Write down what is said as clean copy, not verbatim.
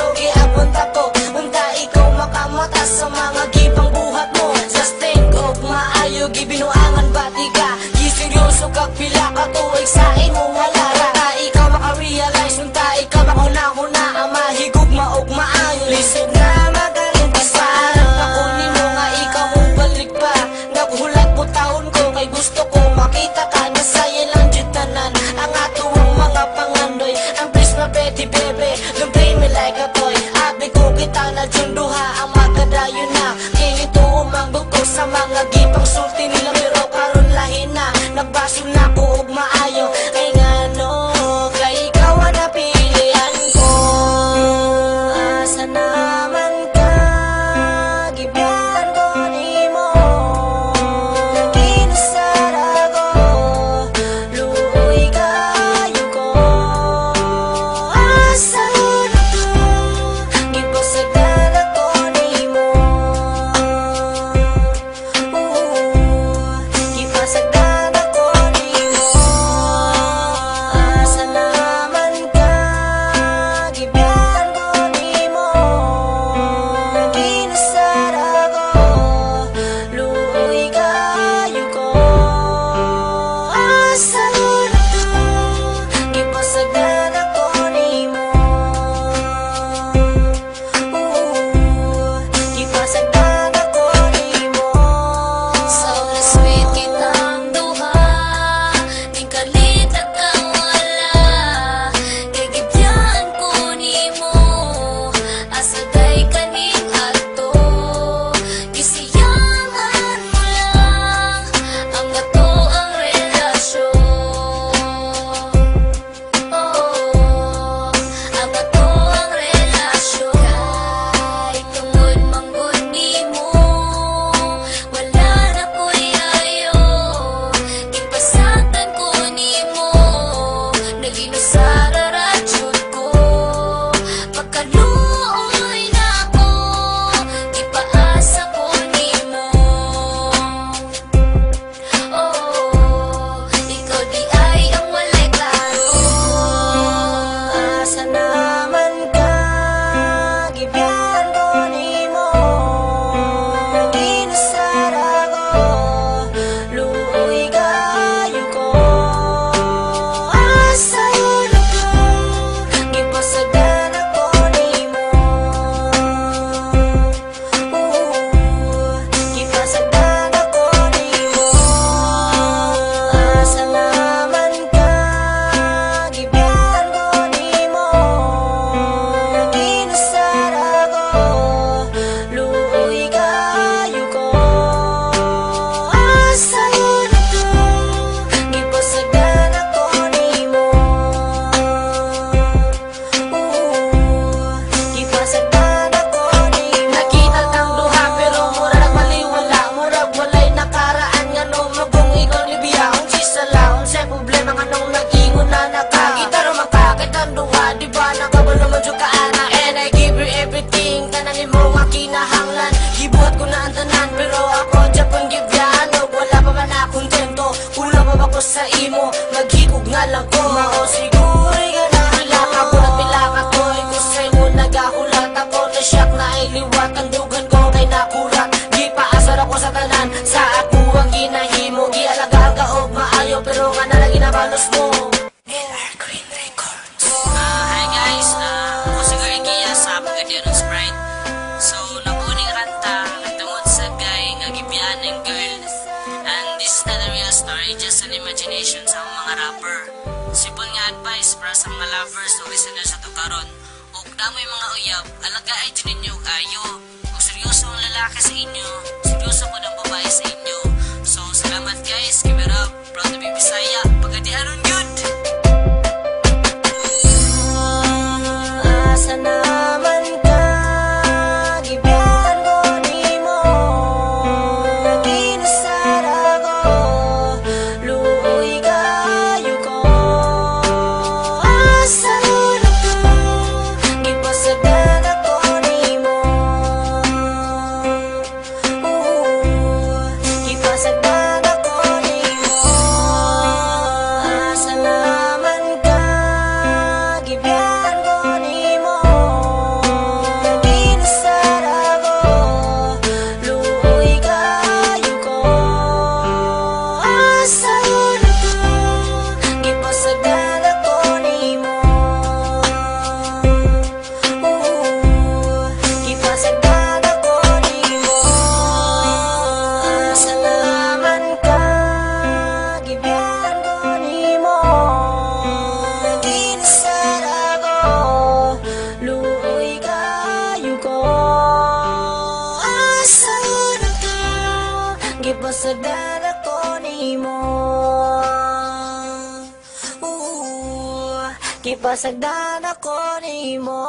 pero giabunta ko unta ikaw makamata sa mga gibang buhat mo. Just think of maayo gibinuangan batiga giseryoso kag pila ka tuig sa imong halara. Ikaw maka-realize unta ikaw makuna-huna ang mahigugma og maayo. Lisod na magaling pasarap ako nimo nga ikaw mong balik pa. Naghulat po taon ko kay gusto ko makita ka na saya lang jutanan ang atong mga pangandoy. Ang please na pwede bebe don't play me like a toy. Abi ko kita na junduha ang magadayon na kaya ito umangbog ko sa mga gipang sulti nila pero karon lahi na nagbasol na ko og maayo. Kay ngano kay ikaw ang napilian ko. Asa naman ka gibiyan ko nimo kinusara ko luoy kayo ko. Asa na ka gipasagdan ako nimo gipasagdan ako nimo. Asa naman ka gibiyan ko nimo kinusara ko luoy kayo ko. Asa na ka gipasagdan ako nimo gipasagdan ako nimo. Sobrang sweet kitang duha di kalita kang wala kay gibyaan ko nimo. Asa day kaning adto gisiyangan mo lang ang ato ang relasyon. Ang ato ang relasyon kay tungod manggod nimo wala na ko'y ayo. Gipasagdan ko nimo naginusara radyod ko pagkaluoy na ako gipaasa ko nimo. Ikaw di ay ang walay klaro. Asa naman ka gibiyan ko nimo kinusara ko luoy kayo ko. Asa na ka gipasagdan ako nimo gipasagdan ako nimo. Asa naman ka gibiyan ko nimo kinusara ko luoy kayo ko. Asa na ka gipasagdan ako nimo gipasagdan ako nimo. Nakita tang duha pero murag maliwala murag walay nakaraan ngano magong ikaw ni biyaong sisa lang unsay problema nganong nag-ingon na nakakita ro makakit ang duha di ba nakabalo mo jud ka ana. And I give you everything tanan nimo nga kinahanglan gibuhat ko na ang tanan pero ako Japon gibyan og wala pa man na kontento. Kulang pa ba ko sa imo maghigog nga lang ko mao siguro nga na pila ka bulat pila ka toy ko sa imo nagahulat ako na siyak na ay liwat ang dugan ko kay nakurat. Gipaasar ako sa tanan sa ako ang ginahimo gialagaan ka og maayo pero nga na lang ginabalos mo. LR Green Records. Hi guys, ako si Gargia sa Pagadianon Sprite. So, nabuning ranta tungod sa guy nga gibiyan ng girl. And this is not a real story, just an imagination sa mga rapper. Simple nga advice para sa mga lovers o listeners sa tukaron. O damoy mga uyab, alaga ay dyan ninyo kayo. Kung seryoso ang lalaki sa inyo, seryoso po ng babae sa inyo. So, salamat guys, keep it up, proud to be Bisaya, Pagadianon good! Asa naman ka gibiyan ko nimo kinusara ko luoy kayo ko. Asa na ka gipasagdan ako nimo gipasagdan ako nimo. Asa naman ka gibiyan ko nimo Kipasagdan ako nimo. Kipasagdan ako nimo.